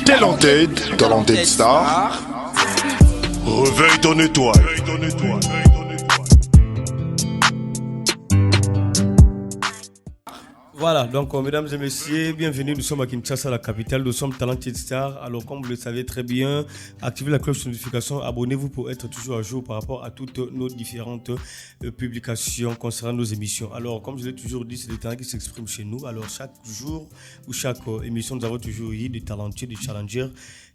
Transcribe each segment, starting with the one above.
Talented Star. Réveille ton étoile. Voilà, donc mesdames et messieurs, bienvenue, nous sommes à Kinshasa, la capitale, nous sommes Talented Star. Alors comme vous le savez très bien, activez la cloche de notification, abonnez-vous pour être toujours à jour par rapport à toutes nos différentes publications concernant nos émissions. Alors comme je l'ai toujours dit, c'est des talents qui s'expriment chez nous. Alors chaque jour ou chaque émission, nous avons toujours eu des talentueux, des challengers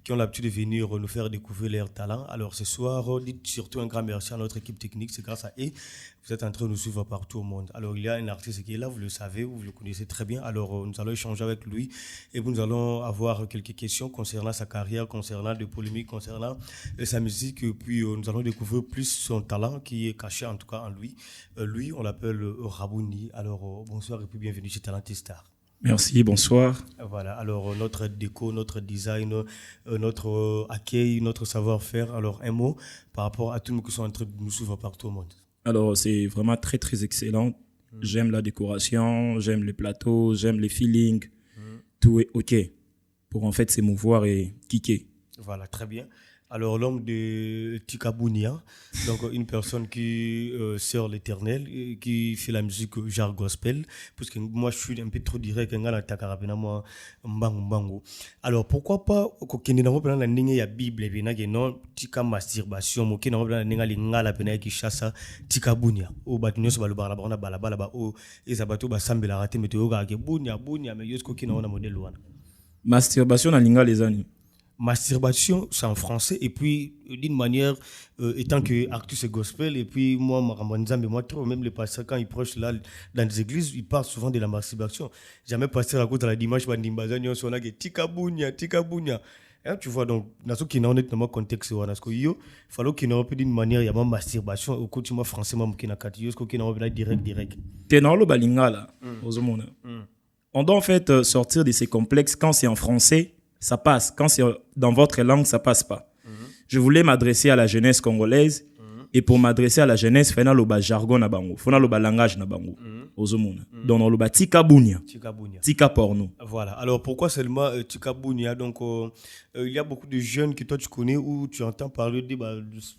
qui ont l'habitude de venir nous faire découvrir leurs talents. Alors ce soir, dites surtout un grand merci à notre équipe technique, c'est grâce à eux vous êtes en train de nous suivre partout au monde. Alors il y a un artiste qui est là, vous le savez, vous le connaissez très bien. Alors nous allons échanger avec lui et nous allons avoir quelques questions concernant sa carrière, concernant des polémiques, concernant sa musique. Et puis nous allons découvrir plus son talent qui est caché en tout cas en lui. Lui, on l'appelle Rabouni. Alors bonsoir et puis bienvenue chez Talented Star. Merci, bonsoir. Voilà, alors notre déco, notre design, notre accueil, notre savoir-faire. Alors un mot par rapport à tous nous qui sont en train de nous suivre partout au monde. Alors c'est vraiment très très excellent. J'aime la décoration, j'aime les plateaux, j'aime les feelings. Tout est OK pour en fait s'émouvoir et kicker. Voilà, très bien. Alors l'homme de Tikabounia, donc une personne qui sert l'Éternel, qui fait la musique genre gospel, parce que moi je suis un peu trop direct, moi mbango. Alors pourquoi pas que nous avons la ligne ya Bible et non tika masturbation, mo ki na la ninga lingala pena ki chassa Tikabounia. O batunyo so balobala bala ba o ezabato ba sambela raté météo ga ke bunya mais yosko ki na modèle wana. Masturbation na linga les amis. Masturbation, c'est en français, et puis d'une manière, étant que Actus est gospel, et puis moi, même les pasteurs, quand ils prêchent là, dans les églises, ils parlent souvent de la masturbation. Jamais pasteur raconte à la dimanche, on a Tikabounia. Tu vois, donc, dans ce qui est honnêtement contexte, il faut qu'il y ait d'une manière, il y a une masturbation, au quotidien français, qui est direct. T'es dans le balinga là, on doit en fait sortir de ces complexes quand c'est en français. Ça passe. Quand c'est dans votre langue, ça passe pas. Je voulais m'adresser à la jeunesse congolaise et pour m'adresser à la jeunesse, faut le jargon na bango, faut le langage na bango. Ozomona. Donc le Tikabounia. Tika porno. Voilà. Alors pourquoi seulement Tikabounia? Donc il y a beaucoup de jeunes que toi tu connais ou tu entends parler de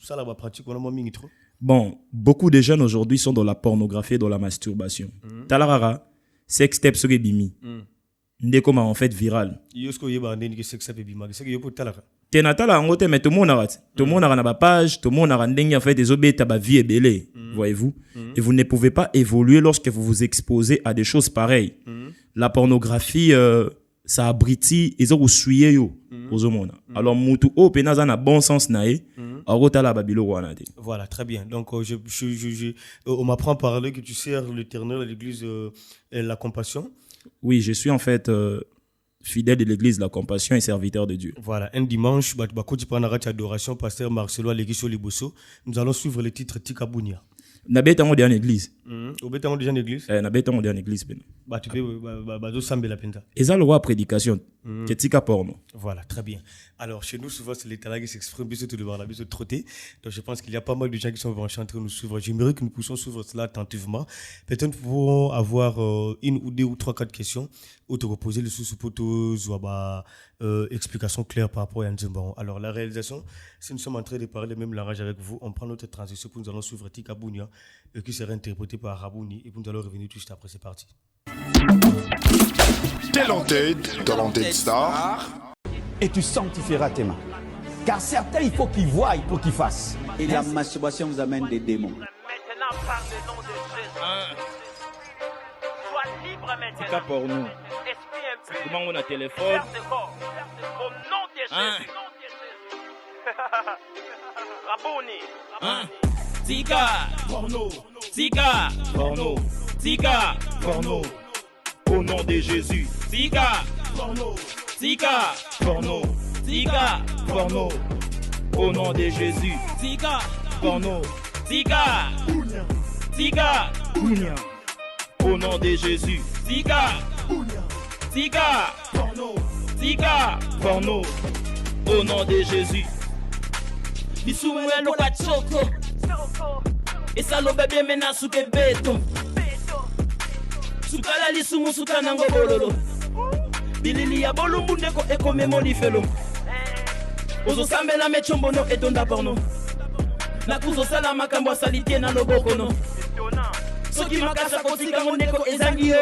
ça là pratique on a moins trop. Bon, beaucoup de jeunes aujourd'hui sont dans la pornographie et dans la masturbation. Talarara, sex tape sur bimi. Ndeko ma en fait viral. Yosko yeba ndeni sex tape bima, c'est que yopo talaka. Tenatala ngote mais tout le monde a na ba page, tout le monde a ndenge en fait des obéta ba vie est belé, voyez-vous. Et vous ne pouvez pas évoluer lorsque vous vous exposez à des choses pareilles. La pornographie ça abriti et zo suyer yo ozomona. Alors mutu o penaza na bon sens nae, arotala babilo wana te. Voilà, très bien. Donc on m'apprend à parler que tu sers l'Éternel à l'église la compassion. Oui, je suis en fait fidèle de l'église de la compassion et serviteur de Dieu. Voilà, un dimanche, adoration, pasteur Marcelo Alegiso Liboso, nous allons suivre le titre Tikabounia. Nabeta on en église. Obeta on déjà en église. Nabeta on en église ben. Bah tu peux sambe la penta. Et ça le roi prédication. Que tika porno. Voilà, très bien. Alors chez nous souvent c'est les talents qui s'expriment bisous tout le bar la bisous trotté. Donc je pense qu'il y a pas mal de gens qui sont en train de nous suivre. J'aimerais que nous puissions suivre cela attentivement. Peut-être nous pouvons avoir une ou deux ou trois quatre questions ou te reposer le sous-poteau ou explication claire par rapport à Nzimbaron. Alors la réalisation, si nous sommes en train de parler le même langage avec vous, on prend notre transition pour nous allons suivre Tikabounia qui sera interprété par Rabouni et puis nous allons revenir tout juste après. C'est parti. Talented Star. Et tu sanctifieras tes mains. Car certains, il faut qu'ils voient pour qu'ils fassent. Et la masturbation vous amène des démons. Maintenant, par le nom de Jésus. Sois libre maintenant. Tika porno. Esprit impur. Comment on a téléphone? Au nom de Jésus. Rabouni. Tika porno. Tika porno. Tika porno. Au nom de Jésus. Tika porno. Tika porno. Tika porno. Au nom de Jésus. Tika porno. Tika Tika au nom de Jésus. Tika Tika porno. Tika porno. Au nom de Jésus. Bisuwelo kachoko. Esalo bebe mena suke beto. Sukala lisumu sukana ngobololo. bilili ya bolumbu ndeko ekomemoli felo ozosambela mechombono etonda porno nakuzosala makambo asali te na loboko no soki makasa kotikango ndeko ezangi yo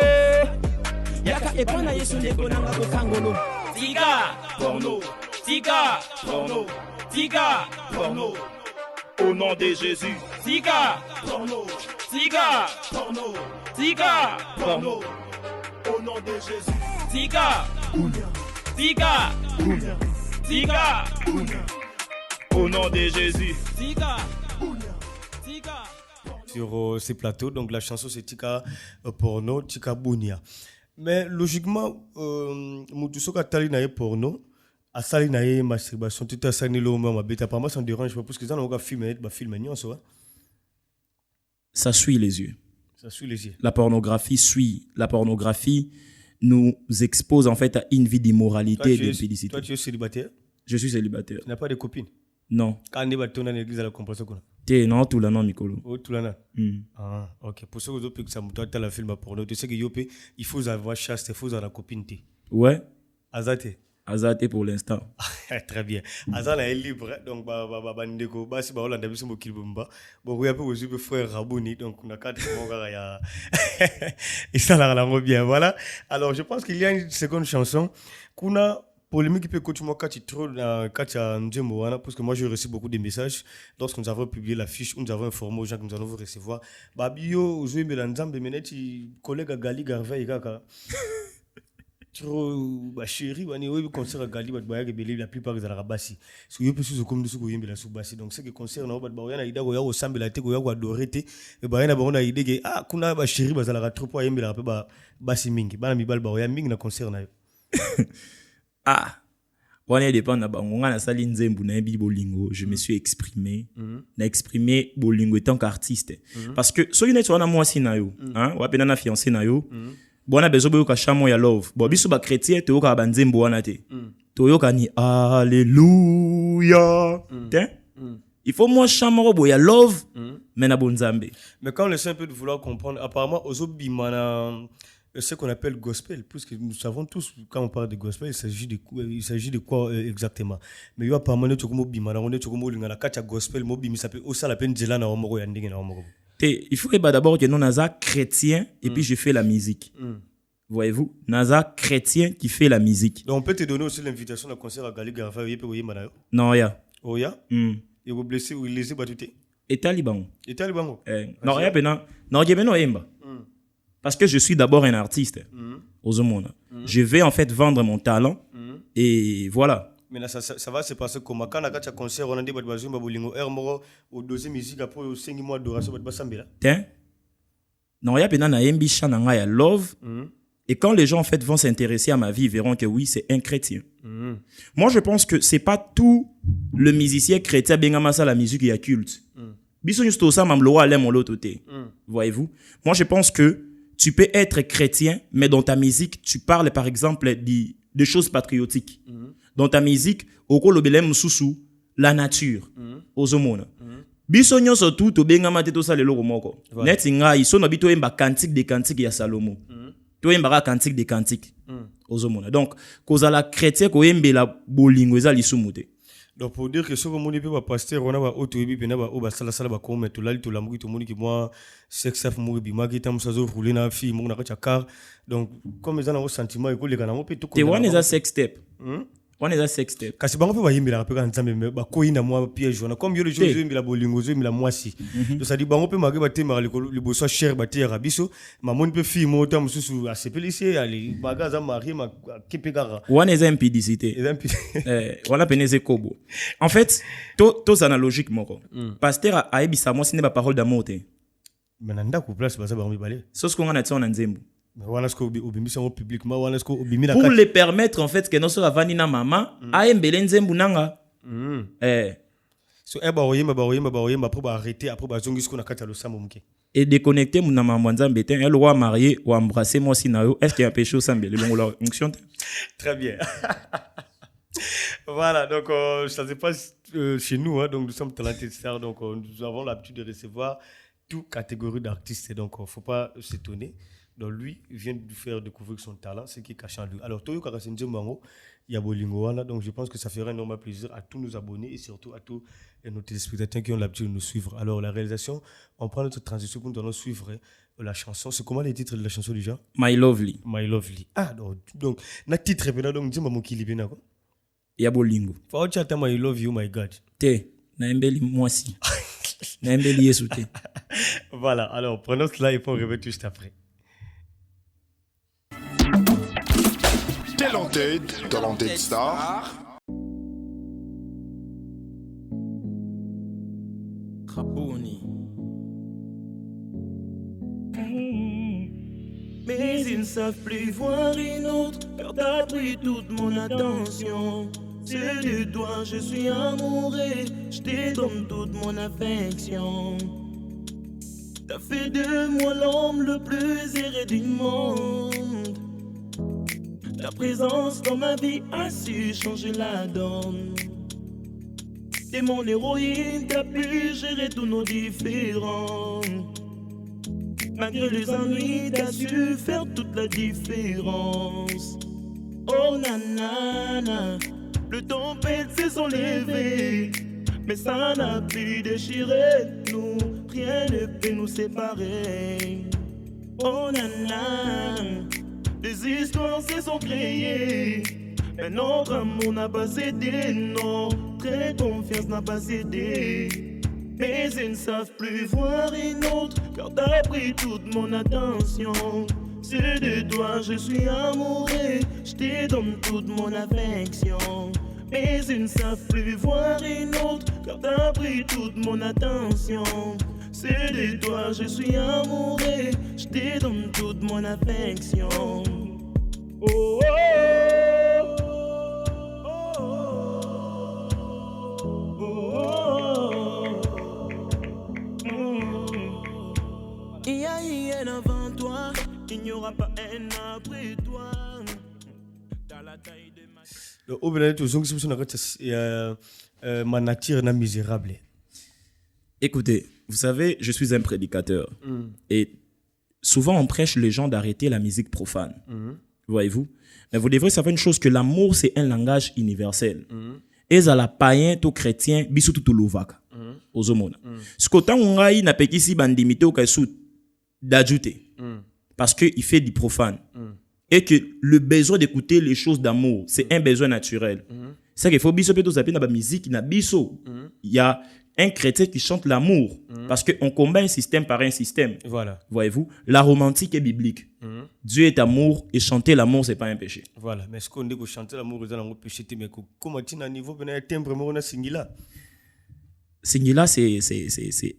yaka epa na yesu ndeko nanga kokangolo tika porno tika porno tika porno Au nom de Jésus. tika porno tika porno tika porno Au nom de Jésus. tika tika tika Au nom de Jésus. tika tika sur ces plateaux. Donc la chanson c'est Tika Porno, Tika Bunia. Mais logiquement, Moutousoka Tali nae porno, à Sali nae masturbation, tout à Sali lo ma bêta. Par moi ça ne dérange pas parce que ça n'a aucun film, Ça suit les yeux. ça suit les yeux. La pornographie suit. La pornographie nous expose en fait à une vie d'immoralité et d'impudicité. Toi tu es célibataire? Je suis célibataire. Tu n'as pas de copine? Non. Quand on est battu dans l'église à la compréhension qu'on a. T'es non tout là non Mikolo. Oh, tout là. Ah, ok. Pour ceux qui ont que ça me la film à porno, tu sais que Yopé, il faut avoir chasse, il faut avoir la copine. Ouais. Azate. Azate pour l'instant. Très bien. Azan est libre, donc ndeko basi ba Hollande biso mo kilbumba. Bon oui un peu aussi le frère Rabouni, donc on a quatre mon gars ya. Et ça la bien, voilà. Alors je pense qu'il y a une seconde chanson kuna polémique qui peut continuer quand tu trop quand tu as Ndjembo parce que moi j'ai reçu beaucoup de messages lorsque nous avons publié la fiche, nous avons informé aux gens que nous allons vous recevoir. Babio Zoé Melanzambe meneti collègue Gali Garvey kaka. Trop chérie wani oui concert à Gali bat bayage belé la plupart des arabasi so yo pesu comme de suko yembela su basi donc c'est que concert na bat bayana ida go ya o sambela te go ya go adorete e bayana ba ona ide ke kuna ba chérie bazala trop po yembela pe ba basi mingi bana mibal ba ya mingi na concert na yo Wana dépend na bango nga na sali nzembu na bi bolingo, je me suis exprimé. Na exprimé bolingo tant qu'artiste parce que so yone twana moi si na yo, hein, wa pena na fiancé na yo. Bona bezo boyo ka chamo ya love. Bo biso ba chrétien te yoka ba nzembo wana te. To yoka ni alléluia. Il faut moi chamo bo ya love mais na bonzambe. Mais quand on essaie un peu de vouloir comprendre apparemment aux bimana ce qu'on appelle gospel, puisque nous savons tous quand on parle de gospel, il s'agit de quoi exactement. Mais il y a apparemment tu comme bimana on est tu comme lingana kacha gospel mo bimi ça peut aussi la peine jela na omoro ya ndenge na omoro. Il faut d'abord que nous naza chrétien et puis je fais la musique. Voyez-vous, naza chrétien qui fait la musique. Donc on peut te donner aussi l'invitation à concert à Gali Garfa et puis manayo. Non ya. Oh ya. Et vous blessé ou laisser battuté. Et taliban. Et taliban. Non ya pena. Non ya beno emba. Parce que je suis d'abord un artiste. Aux hommes. Je vais en fait vendre mon talent et voilà. Mais là, ça va se passer comme quand on a un concert, on a dit que on va bolingo moro au deuxième musique après au 5 mois d'adoration va sambela. Tiens. Non, ya pena na yembi chananga ya love. Et quand les gens en fait vont s'intéresser à ma vie, ils verront que oui, c'est un chrétien. Moi, je pense que c'est pas tout le musicien chrétien bengama ça la musique ya culte. Biso juste ça mamlo ale mon l'autre côté. Voyez-vous? Moi, je pense que tu peux être chrétien, mais dans ta musique, tu parles par exemple de choses patriotiques. Dans ta musique, oko lobelem susu, la nature, aux homona. Biso nyonso tout to bengama te to sa lelo moko. Net nga iso no bito emba cantique des cantiques ya Salomo. To emba cantique des cantiques. Aux homona. Donc, cause la chrétien ko embe la bolingo za lisumuté. Donc pour dire que ce que mon époux va pasteur on a ba auto ebi pena ba oba sala sala ba ko meto lali to la mugi to moni ki moi sexaf mugi bi magi tam sa zo rouler na fi mo na ka car donc comme ils ont un sentiment et ko le kana mo pe to ko. Te one is a sex step. One is a sex step. Kasi bango pe ba yimbi la pe kan nzambe ba ko ina moi piège on comme yo le jour yimbi la bolingo zo yimbi la mwasi. Donc ça dit bango pe magi ba te mara le boso cher ba te rabiso ma mon pe fi mo tam susu a sepelicie ali bagaza mari ma kipegara. One is impudicité. Voilà peneze kobo. En fait, to analogique moko. Pasteur a ebisa moi ce n'est pas parole d'amour te. Mais nanda ko place ba ça ba mi balé. So ce qu'on a tsona nzembo. Pour les permettre en fait que nous sommes vani na maman a embele nzembu nanga so eba oyema pour arrêter après ba zongi ce na kata lo sambo muke et déconnecter mon maman nzambe te elle roi marié ou embrasser moi sinayo est-ce qu'il y a un péché au sambele longo la fonction. Très bien. Voilà, donc ça se passe chez nous hein, donc nous sommes Talented Star donc nous avons l'habitude de recevoir toute catégorie d'artistes donc faut pas s'étonner. Donc lui vient de faire découvrir son talent, ce qui est caché en lui. Alors Toyo Kakasenje Mango, il y a Bolingo, donc je pense que ça ferait énormément plaisir à tous nos abonnés et surtout à tous nos téléspectateurs qui ont l'habitude de nous suivre. Alors la réalisation, on prend notre transition pour nous allons suivre la chanson. C'est comment les titres de la chanson déjà? My Lovely. My Lovely. Ah donc na titre bien donc dis maman qui libé na quoi? Ya bolingo. Faut tu attends I love you my God. Te na embeli mwasi. Na embeli Yesu te. Voilà, alors prenons cela et puis on revient juste après. Talented Star. Raboni. Mais ils ne savent plus voir une autre, car t'as pris toute mon attention. C'est de toi, je suis amoureux, je te donne toute mon affection. T'as fait de moi l'homme le plus heureux du monde. Ta présence dans ma vie a su changer la donne. T'es mon héroïne, t'as pu gérer tous nos différends. Malgré les ennuis, t'as su faire toute la différence. Oh nanana, le tempête s'est s'enlever, mais ça n'a pu déchirer nous. Rien ne peut nous séparer. Oh nanana, des histoires se sont créées, mais notre amour n'a pas cédé, notre confiance n'a pas cédé. Mais ils ne savent plus voir une autre, car t'as pris toute mon attention. C'est de toi, je suis amoureux, je te donne toute mon affection. Mais ils ne savent plus voir une autre, car t'as pris toute mon attention. C'est de toi, je suis amoureux, je te donne toute mon affection. Oh, oh, oh, oh, oh, oh. Il y a un avant toi, il n'y aura pas un après toi. Dans la taille de ma... Au Bénin, tout ma nature n'est misérable. Écoutez, vous savez, je suis un prédicateur. Et souvent, on prêche les gens d'arrêter la musique profane. Voyez-vous? Mais vous devrez savoir une chose, que l'amour, c'est un langage universel. Et ça la païen, tout chrétien, bisou tout lovaka. Aux homona. Ce qu'autant on a, il n'a pas ici bandimité au cas d'ajouter. Parce qu'il fait du profane. Et que le besoin d'écouter les choses d'amour, c'est un besoin naturel. C'est ça qu'il faut bisou plutôt zapper dans la musique, il y a un chrétien qui chante l'amour. Parce qu'on combat un système par un système. Voilà. Voyez-vous? La romantique est biblique. Dieu est amour et chanter l'amour, ce n'est pas un péché. Voilà. Mais est-ce qu'on dit que chanter l'amour, c'est un péché? Mais comment tu as un niveau, un timbre, on a Singila? Singila, c'est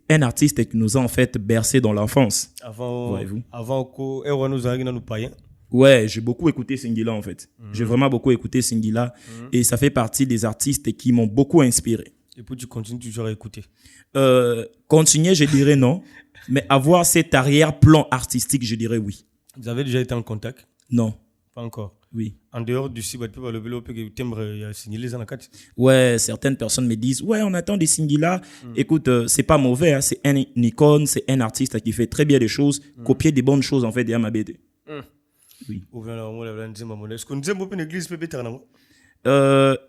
un artiste qui nous a en fait bercé dans l'enfance. Voyez-vous? Avant qu'on nous arrive dans nos païens. Ouais, j'ai beaucoup écouté Singila en fait. J'ai vraiment beaucoup écouté Singila. Et ça fait partie des artistes qui m'ont beaucoup inspiré. Et puis tu continues toujours à écouter? Continuer, je dirais non. Mais avoir cet arrière-plan artistique, je dirais oui. Vous avez déjà été en contact? Non. Pas encore? Oui. En dehors du site, tu peux le vélo, que timbre, il y a Singila dans la carte? Ouais, certaines personnes me disent, ouais, on attend des Singila. Écoute, c'est pas mauvais, hein. C'est un icône, c'est un artiste qui fait très bien les choses, copier des bonnes choses en fait, derrière ma BD. Oui. Est-ce qu'on dit une église peut être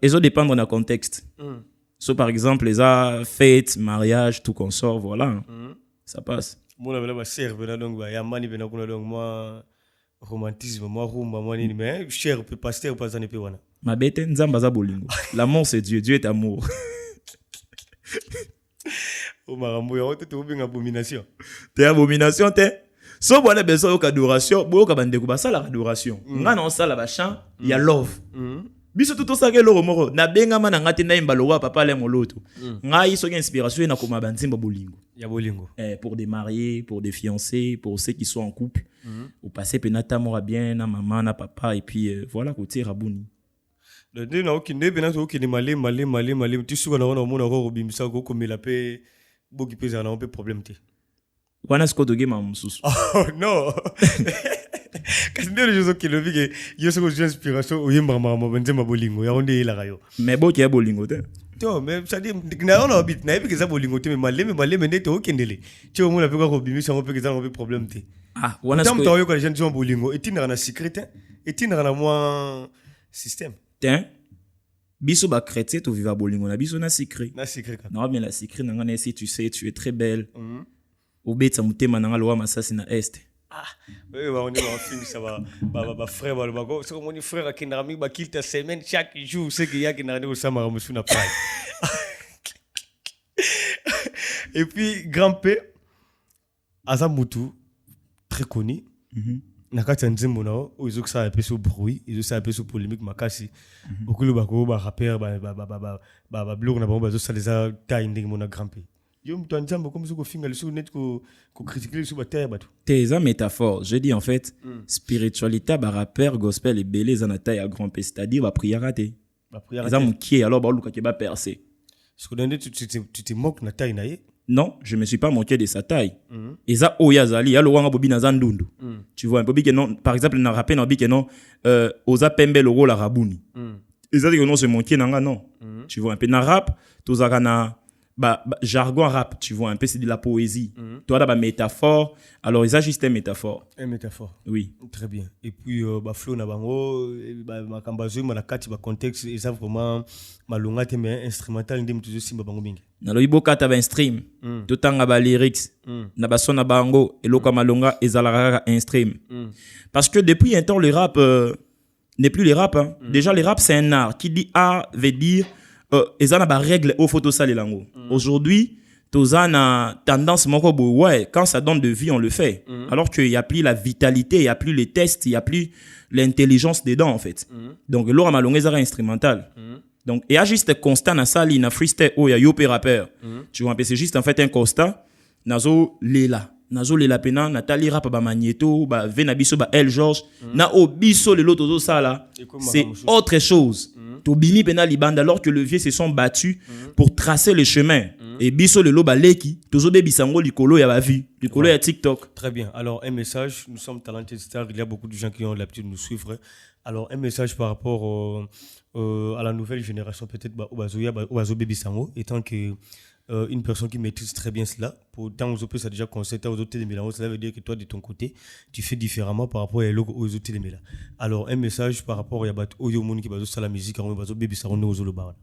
ils ont dépendre d'un contexte. So, par exemple, les fêtes, mariage, tout consort, voilà. Ça passe. Moi, romantisme, moi, rumba, moi, mais cher, pasteur, pas un peu. Ma bête, nzambaza bolingo. L'amour, c'est Dieu. Dieu est amour. Oh, marambo, tu es une abomination. T'es abomination, t'es. So, bon, on a besoin d'adoration. Bon, on a besoin d'adoration. On a un sala bachan, il y a love. Biso tout ça que loro moro na benga mana ngati na imbalowa papa le moloto ngai so inspiration na koma banzimba bolingo ya bolingo pour des mariés, pour des fiancés, pour ceux qui sont en couple ou passer penata mora bien na maman na papa et puis voilà côté rabuni le dé na okinde penata okinde malé tu souga na mona ro bimisa ko komela pe boki pesa na un peu problème te wana sko doge mamsusu oh non kasi nde les qui le vike yo so inspiration oyemba mama benze mabolingo ya onde la rayo mais boki ya bolingo te to mais ça dit na on habite na ebi que ça bolingo te mais malé mais nete okendele tu au monde peut ko bimi ça on peut que ça on problème te Ah, wana tant sko. to yo ko les gens sont bolingo et tina na secret et tina na moi système Tiens. Biso ba chrétien to viva bolingo na biso na secret. na secret Non, mais la secret nanga na si tu sais tu es très belle. Obetsa mutema nanga loa masasi na est. oui on est en film ça va frère va ko c'est mon frère qui n'a mis ba kilta semaine chaque jour c'est qu'il y a qui n'a pas ça ma monsieur na pas et puis grand P Azamutu très connu na kati ya nzembo nao oyo ezokosala ya peso bruit ezosala peso polémique makasi okolo bako barapper babiloko na bango bazosala eza taille ndenge mona grand P yo moto ya nzambe okomi so kofinga lisusu neti kokritike lisusu bataille ya bato Tes métaphores. Je dis en fait, spiritualité, bah rappeur, gospel et belé, ça n'a taille à grand P. C'est-à-dire, bah prière raté. baprière Ils ont qui alors, bah Luka qui va percer. ce que tu te moques na taille na ye Non, je me suis pas moqué de sa taille. Et ça, Oyazali, yalo wanga bobi na zandundu. Tu vois, un peu que non, par exemple, na rappé, na bi que non, oza pembe le rôle arabuni. Et ça, dit que non, se moquer nanga, non. Tu vois, un peu na rap, tozaka na, jargon rap, tu vois, un peu c'est de la poésie. Toi, là, métaphore. Alors, ils ont juste une métaphore. une métaphore Oui. très bien et puis flow na bango makamba zo na kati ba contexte eza vraiment malonga te mais instrumental ndem tuzo simba bango mingi Na lo iboka ta ba stream. Totanga ba lyrics. Na ba sona bango et loka malonga ezalaka un stream. Parce que depuis un temps le rap n'est plus le rap hein. Déjà le rap c'est un art qui dit art veut dire ezana ba règle au photo sale lango. Aujourd'hui tozana tendance moko bo ouais quand ça donne de vie on le fait. Alors qu'il y a plus la vitalité, il y a plus les tests, il y a plus l'intelligence dedans en fait. Donc l'ora malonga ezara instrumental. Donc, il y a juste un constat dans ça, na freestyle, il y a yopé rappeur. Tu vois, c'est juste en fait un constat. Nazo lela pena, Nathalie rap ba magneto, ba venabiso ba El George, na obiso le loto ça là. C'est autre chose. Tobini pena libanda alors que le vieux se sont battus pour tracer le chemin. Et biso le loba leki, tozo be bisango likolo ya ba vie, likolo ya TikTok. très bien alors un message nous sommes Talented Star il y a beaucoup de gens qui ont l'habitude de nous suivre alors un message par rapport à la nouvelle génération peut-être Obazo Baby Sango étant que une personne qui maîtrise très bien cela pour tant aux autres ça déjà concept aux autres télémélanges cela veut dire que toi de ton côté tu fais différemment par rapport aux autres télémélanges alors un message par rapport à Oyo Moni qui bazo la musique en Obazo Baby Sango aux autres bar.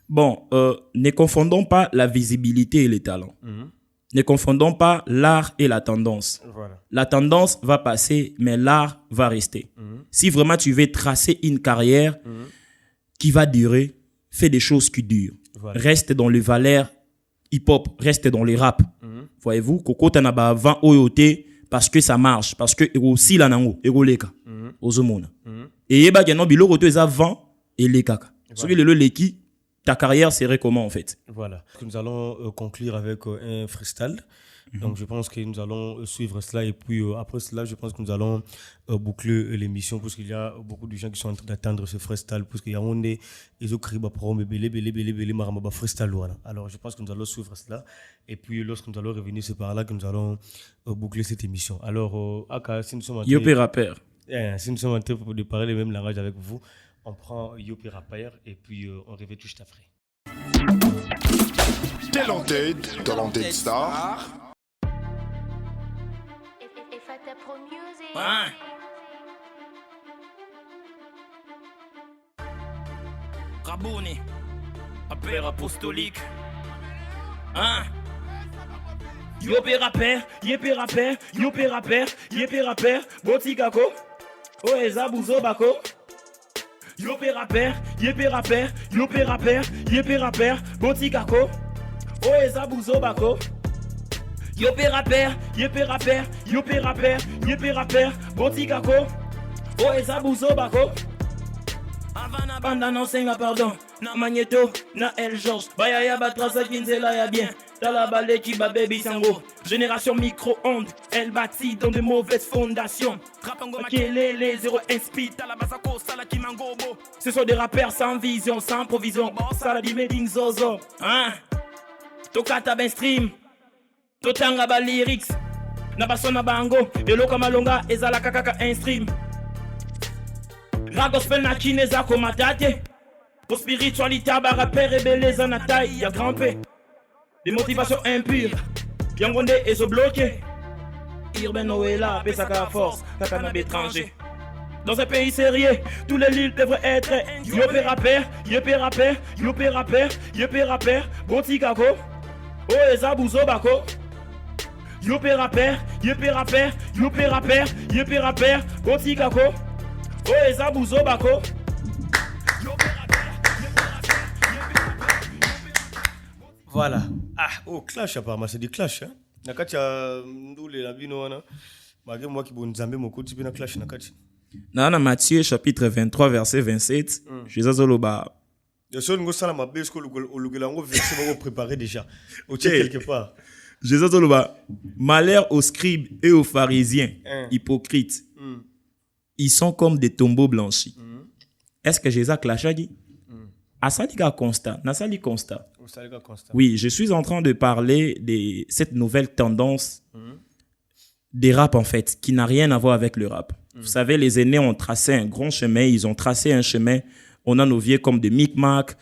Bon, ne confondons pas la visibilité et les talents. Ne confondons pas l'art et la tendance. Voilà. La tendance va passer, mais l'art va rester. Si vraiment tu veux tracer une carrière qui va durer, fais des choses qui durent. Voilà. Reste dans les valeurs hip-hop, reste dans les rap. Voyez-vous, Koko Tanaba avant Oyote parce que ça marche, parce que aussi la nango, Leka, Ozomona. Et Yeba Gano Biloko to avant et Lekaka. Celui le Leki, ta carrière serait comment en fait? Voilà. Nous allons conclure avec un freestyle. Donc je pense que nous allons suivre cela et puis après cela, je pense que nous allons boucler l'émission parce qu'il y a beaucoup de gens qui sont en train d'attendre ce freestyle parce qu'il y a on est ils ont créé ba promo belé maramba freestyle voilà. Alors je pense que nous allons suivre cela et puis lorsque nous allons revenir c'est par là que nous allons boucler cette émission. Alors Aka si nous sommes en train Yopé rappeur. Si nous sommes en train de parler le même langage avec vous, on prend Yopé rappeur et puis on revient tout juste après. Talented Star. Ah. Rabouni, rappeur apostolique. Hein? Yopé rappeur, yépé rappeur, yopé rappeur, yépé rappeur, botikako, oeza bouzo bako. Yopé rappeur, yépé rappeur, yopé rappeur, yépé rappeur, botikako, oeza bouzo bako. Yopé rappeur, yopé rappeur, yopé rappeur, yopé rappeur, botikako, oeza bouzo bako. Banda non senga pardon, na magneto, na El George, bayaya batrasa kinzela ya bien. Tala balé qui ba baby sango. Génération micro-ondes, elle bâtit dans de mauvaises fondations. Makele les zéro inspi, tala basako, sala kimangobo. Ce sont des rappeurs sans vision, sans provision. Sala di meding zozo. Hein? Tokata ben stream. Totanga ba lyrics. Nabasona bango. Eloka malonga, ezala kakaka un stream. Ragospel na kineza komatate. Pour spiritualité, rappeur rebelle, en taille, y'a grimpé. Des motivations impures, bien rondé et se bloquer. Urbain Noëlla, paix sa force, kakana étranger. Dans un pays sérieux, tous les livres devraient être yopé rappeur, yopé rappeur, yopé rappeur, yopé rappeur, Boti kako, oh eza bouzo bako. Yopé rappeur, yopé rappeur, yopé rappeur, yopé rappeur, Boti kako, oh eza bouzo bako. Voilà. Ah, oh, clash apparemment, c'est du clash. Hein? Nakati ya ndule la bino wana. Malgré moi qui bon nzambe moko tipi na clash nakati. Dans Matthieu chapitre 23 verset 27, Jésus zoloba. Le seul ngo sala mabe sko lugela ngo verset va préparer déjà. Au quelque part. Jésus zoloba. Malheur aux scribes et aux pharisiens hypocrites. Ils sont comme des tombeaux blanchis. Est-ce que Jésus clash a dit? Asaliga constat, Nasali constat. Oui, je suis en train de parler de cette nouvelle tendance des rap en fait, qui n'a rien à voir avec le rap. Vous savez, les aînés ont tracé un grand chemin, ils ont tracé un chemin. On a nos vieux comme de Micmac,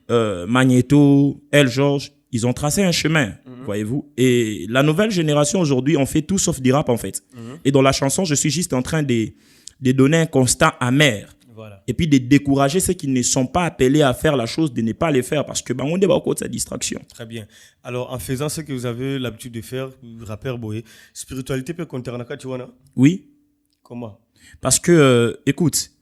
Magneto, El George, ils ont tracé un chemin, voyez-vous. Et la nouvelle génération aujourd'hui, on fait tout sauf du rap en fait. Et dans la chanson, je suis juste en train de donner un constat amer. Voilà. Et puis de décourager ceux qui ne sont pas appelés à faire la chose, de ne pas les faire parce que on est beaucoup de sa distraction. Très bien. Alors, en faisant ce que vous avez l'habitude de faire, rappeur Boye, spiritualité peut compter en tu vois, non? Oui. Comment? Parce que, écoute,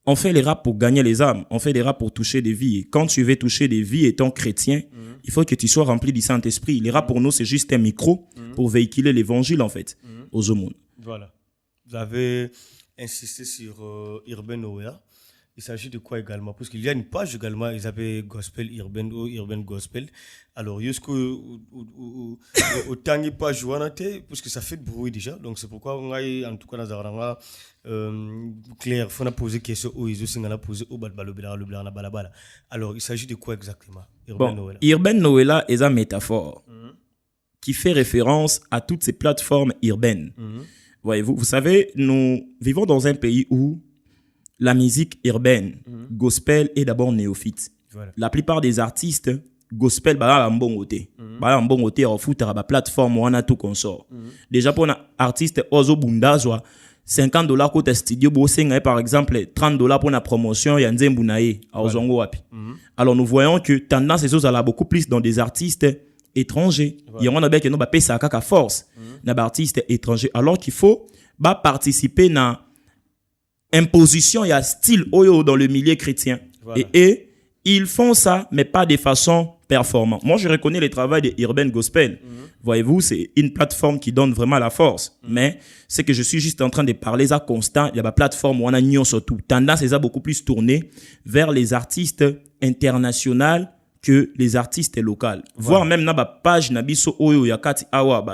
on fait les rap pour gagner les âmes, on fait des rap pour toucher des vies. Et quand tu veux toucher des vies étant chrétien, il faut que tu sois rempli du Saint-Esprit. Les rap pour nous, c'est juste un micro pour véhiculer l'évangile en fait aux hommes. Voilà. Vous avez insisté sur Urbain Noëlla. Il s'agit de quoi également? Parce qu'il y a une page également, ils appellent Gospel Urbain ou Urbain Gospel. Alors, jusqu'au temps page parce que ça fait de bruit déjà. Donc, c'est pourquoi on a, en tout cas, Claire, il faut poser question aux ils ont posé au balabala. Alors, il s'agit de quoi exactement? Urbain Noëlla. Urbain Noëlla est une métaphore qui fait référence à toutes ces plateformes urbaines. Voyez-vous, vous savez, nous vivons dans un pays où la musique urbaine, gospel, est d'abord néophyte. Voilà. La plupart des artistes, gospel, bah, en bon côté. Bah, en bon côté, on fout à la plateforme, on a tout qu'on sort. Déjà, pour un artiste, Ozo Bunda, $50 côté studio, par exemple, $30 pour la promotion, il y a un Zembounaï, à Ozongo Wapi. Alors, nous voyons que tendance, ces choses, beaucoup plus dans des artistes étrangers. Il y a un qui nous paye ça à force, d'un artiste étranger. Alors qu'il faut participer à imposition, il y a style oyo dans le milieu chrétien. Voilà. Et ils font ça, mais pas de façon performante. Moi, je reconnais le travail de Urbain Gospel. Voyez-vous, c'est une plateforme qui donne vraiment la force. Mais c'est que je suis juste en train de parler ça constant. Il y a une plateforme où on a nion surtout. Tendance est beaucoup plus tournée vers les artistes internationaux que les artistes locaux. Voilà. Voire même dans la page Nabiso Oyo Yakati Awa,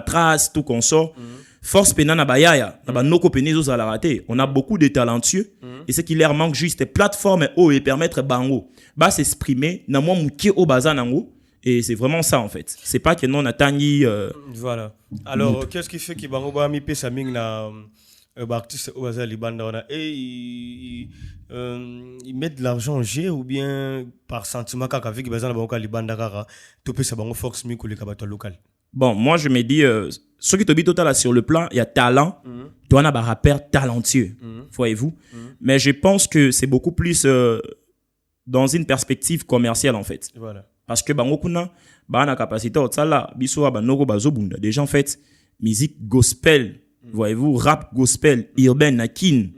trace, tout qu'on sort. Force penana bayaya, noko penezo à la raté. On a beaucoup de talentueux et ce qui leur manque juste plateforme et permettre bango s'exprimer na mo mukie au bazanango et c'est vraiment ça en fait. C'est pas que non attangi voilà. Alors qu'est-ce qui fait que bango ba mi pesa ming na artiste au bazali banda et ils mettent de l'argent en jeu ou bien par sentiment kaka avec bazana bango ka libanda kaka to pesa bango force mi ko le kabato local. Bon, moi je me dis, ce qui te dit total sur le plan, il y a talent, tu as un rappeur talentueux, voyez-vous. Mais je pense que c'est beaucoup plus dans une perspective commerciale en fait. Voilà. Parce que bangokuna, na capacité au tsala, biso ba noko bazobunda. Déjà en fait, musique gospel, voyez-vous, rap gospel, urbain nakin,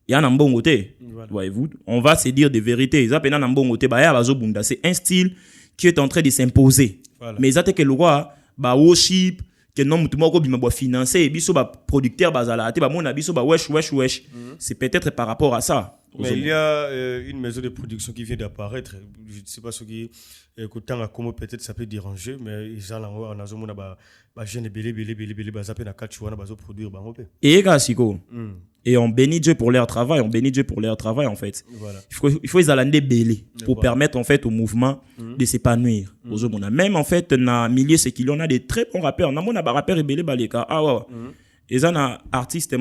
il y a un bon côté, voyez-vous. On va se dire des vérités. Ça pena un bon côté, ya bazobunda. C'est un style qui est en train de s'imposer. Voilà. Mais ça que le roi worship que non mutu moko bima financer biso producteur bazala te mona biso wesh c'est peut-être par rapport à ça. Mais il y a une maison de production qui vient d'apparaître, je ne sais pas ce qui écoutant comment peut-être ça peut déranger, mais ils ont en azomona jeune belé bazapé na kachuana bazo produire bangope. Et gasiko. Et on bénit Dieu pour leur travail, en fait. Voilà. Il faut les alander belé pour permettre en fait au mouvement de s'épanouir. Même en fait dans milieu c'est qu'il y en a des très bons rappeurs. Na mona ba rappeur belé baleka. Et un artiste,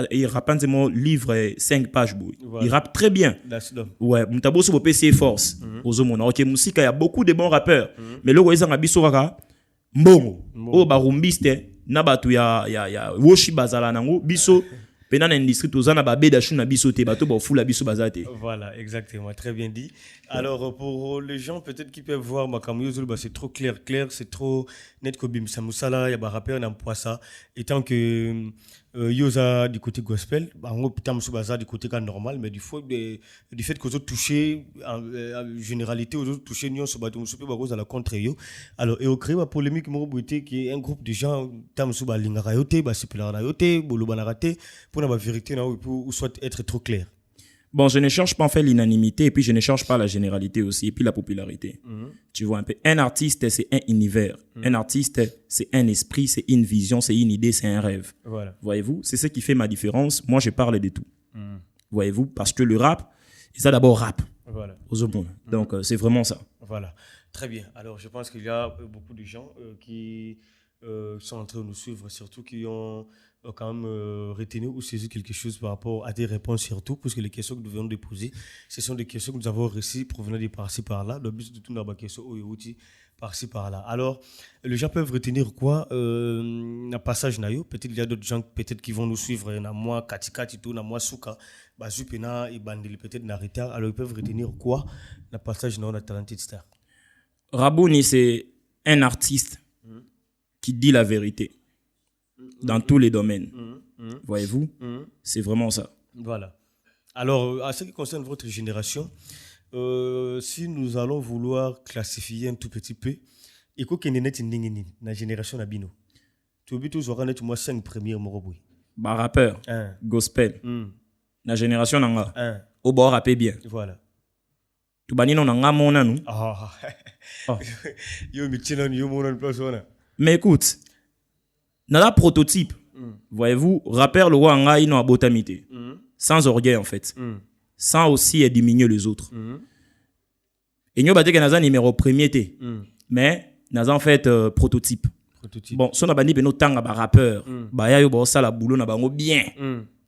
il rappe un livre 5 pages. Voilà. Il rappe très bien. Ouais, Moutabo sur PC Force. Ok, musique, il y a beaucoup de bons rappeurs. Mais là, ils ont un biso kaka. Mbongo. Oh, barumbiste. Nabatu ya Woshi Bazala nango. Biso. Pendant l'industrie, tous en a babé d'achou na biso te bateau ba fou la biso bazate. Voilà, exactement, très bien dit. Alors pour les gens peut-être qui peuvent voir Makamu Zulu, c'est trop clair, c'est trop net que Bim Samusala, il y a un rappeur dans ça. Et tant que Yosa du côté gospel, en gros putain Baza du côté normal, mais du fait que aux autres touchés en généralité aux autres touchés nous se battent super à la contre yo. Alors et au créé la polémique Morobuité qui est un groupe de gens tam suba lingara yote, ba sepela yote, bolo banarate pour la vérité là ou soit être trop clair. Bon, je ne cherche pas en fait l'unanimité et puis je ne cherche pas la généralité aussi et puis la popularité. Tu vois un peu. Un artiste, c'est un univers. Un artiste, c'est un esprit, c'est une vision, c'est une idée, c'est un rêve. Voilà. Voyez-vous, c'est ce qui fait ma différence. Moi, je parle de tout. Voyez-vous, parce que le rap, c'est d'abord rap. Voilà. Aux hommes. Donc, c'est vraiment ça. Voilà. Très bien. Alors, je pense qu'il y a beaucoup de gens qui sont en train de nous suivre, surtout qui ont quand même retenu ou saisi quelque chose par rapport à des réponses surtout, parce que les questions que nous venons de poser, ce sont des questions que nous avons reçues provenant de par-ci par-là. Le but de tout d'abord question par-ci par-là. Alors, les gens peuvent retenir quoi un passage nayo. Peut-être il y a d'autres gens peut-être qui vont nous suivre. Na moi Katikati tout, na moi Souka, Bazupena et Bandeli peut-être Narita. Alors ils peuvent retenir quoi un passage nayo na Talented Star. Rabouni, c'est un artiste qui dit la vérité dans tous les domaines. Voyez-vous, c'est vraiment ça. Voilà. Alors, à ce qui concerne votre génération, si nous allons vouloir classifier un tout petit peu, et quoi qu'il y ait la génération Nabino, tu veux tous voir moi 5 premiers Moroboui. Bah, rappeur, gospel, la génération nanga, au bord rappé bien. Voilà. Tu bani non nanga mona nous. Yo michina yo mona place ona. Mais écoute, dans la prototype, voyez-vous, rappeur le roi nga ino abotamité. Sans orgueil en fait. Sans aussi diminuer les autres. Et nous batté que naza numéro premier té. Mais naza en fait prototype. Bon, son abandi beno tanga ba rappeur. Ba ya yo ba sala boulot na bango bien.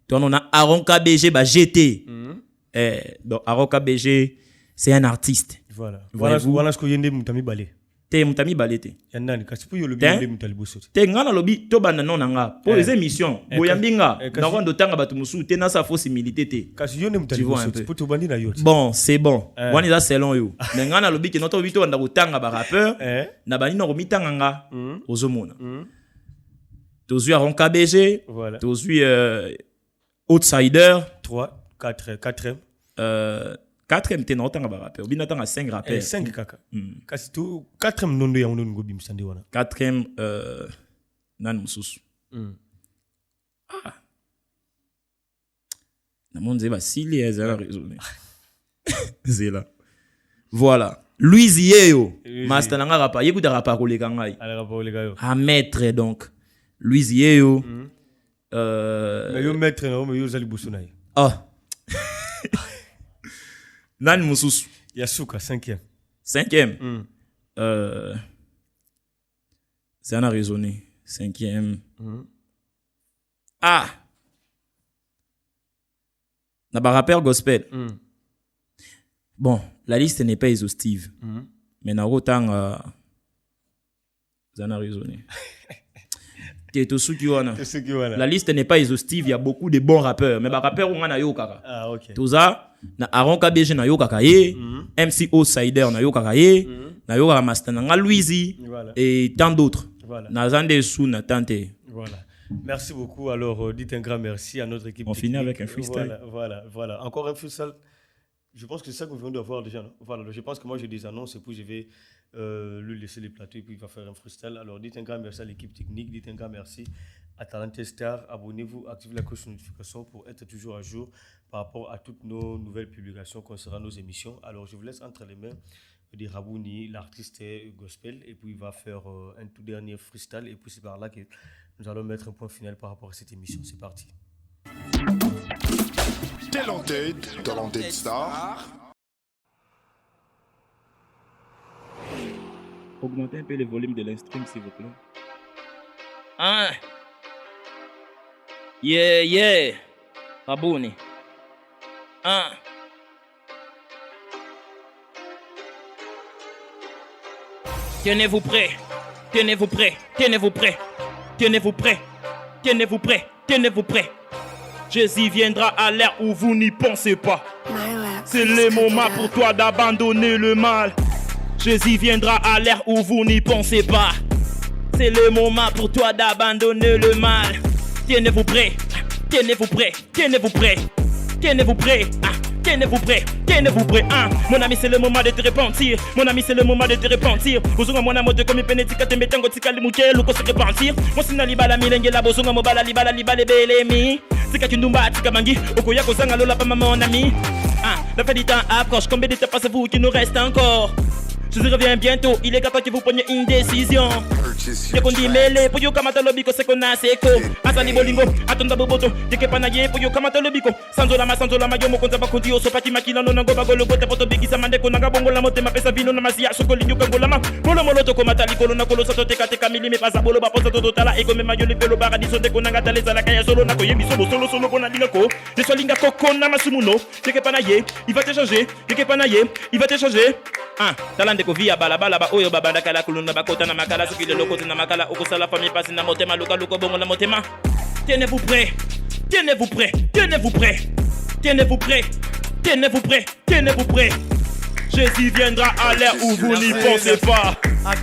Donc on a Aaron KBG ba GT. Donc Aaron KBG c'est un artiste. Voilà. Voilà ce que yende mutami balé. Te mutami balé te. Yandani kasi pour yo le bien mutali bosso. Te ngana lobi to banda non nga pour les émissions. Boyambinga na rondo tanga batu musu te na sa fausse humilité te. Kasi yo ne mutali bosso pour to bandi na yo. Bon, c'est bon. Wani za selon yo. Mais ngana lobi ke noto bito banda kutanga ba rappeur na bani no mitanga nga ozomona. Tozui Aaron KBG, voilà. Tozui Outsider 3 4e. 4e te na otanga ba rappeur. Bina tanga 5 rappeurs. 5 kaka. Kasi to 4e nondo ya ngono ngo bimsande wana. 4e nan mususu. Na monde ba sili ezala raisonner. Zela. Voilà. Louis Yeo. Master nanga rapa. Yekuta rapa koleka ngai. Ala rapa koleka yo. À maître donc. Louis Yeo. Mais yo maître na yo zali busunai. Nan mususu. Yasuka 5e. 5e. C'est un à raisonner. 5e. Na ba rappeur gospel. Bon, la liste n'est pas exhaustive. Mais na autant ça n'a raisonné. La liste n'est pas exhaustive, il y a beaucoup de bons rappeurs. Mais les rappeurs, on a yo kaka. Tout ça, na Aaron KBG na yo kaka ye, MC Outsider na yo kaka ye, na yo kaka Master na Louisi et tant d'autres. Na zande sou na tante. Voilà. Merci beaucoup. Alors, dites un grand merci à notre équipe. On finit avec un freestyle. Voilà. Encore un freestyle. Je pense que c'est ça que nous venons de voir déjà. Non? Voilà. Je pense que moi, j'ai des annonces et puis je vais lui laisser les plateaux et puis il va faire un freestyle. Alors, dites un grand merci à l'équipe technique. Dites un grand merci à Talented Star. Abonnez-vous, activez la cloche de notification pour être toujours à jour par rapport à toutes nos nouvelles publications concernant nos émissions. Alors, je vous laisse entre les mains de Rabouni, l'artiste gospel, et puis il va faire un tout dernier freestyle. Et puis c'est par là que nous allons mettre un point final par rapport à cette émission. C'est parti. Talented Star. Augmentez un peu le volume de l'instrum, s'il vous plaît. Yeah, yeah. Rabouni. Hein. Tenez-vous prêts. Tenez-vous prêts. Tenez-vous prêts. Tenez-vous prêts. Tenez-vous prêts. Tenez-vous prêts. Jésus viendra à l'heure où vous n'y pensez pas. C'est le moment pour toi d'abandonner le mal. Jésus viendra à l'heure où vous n'y pensez pas. C'est le moment pour toi d'abandonner le mal. Tenez-vous prêts. Tenez-vous prêts. Tenez-vous prêts. Tenez-vous prêts. Tenez-vous prêts, tenez-vous prêts, hein. Mon ami, c'est le moment de te repentir. Mon ami, c'est le moment de te repentir. Bozonga mon amour de comme penetika te metango tika limuke luko se repentir. Mon sina libala milenge la bozonga mobala libala belemi. Tika kindumba tika mangi okoya kozanga lola pa mon ami. La fin du temps approche. Combien de temps passez-vous qu'il nous reste encore? Je reviens bientôt, il est capable que vous preniez une décision. Y'a qu'on dit mêlé, pour yo kamata lobiko, c'est qu'on a seko. Asali bolingo, atonda boboto, y'a panaye, pour yo kamata lobiko. Sanzolama, yo mokonza bakondi, oso pati makina, no nango bagolo, bote poto bigi, samande, konaga bongo la mote, ma pesa vino, na masia, sokoli, yuka golama. Polo moloto, komata likolo, na kolo, sato teka teka mili, me pasa bolo, baposa toto tala, ego me mayo, le pelo, baradiso, de konanga taleza, la kaya solo, nako, yemi solo, kona lingako. Je sois lingako, kona masumuno, y'a panaye, il va te changer, y'a panaye, il va te changer. Talande ko via bala ba oyo babanda kala kuluna bakota na makala sukile lokote na makala okusala famille passe na motema luka bongo na motema. Tenez-vous prêts. Tenez-vous prêts. Tenez-vous prêts. Tenez-vous prêts. Tenez-vous prêts. Tenez-vous prêts. Jésus viendra à l'heure où vous n'y pensez pas.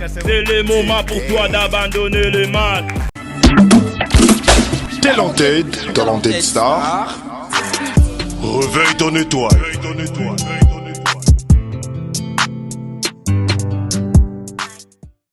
C'est le moment pour toi d'abandonner le mal. Talented Star. Réveille ton étoile.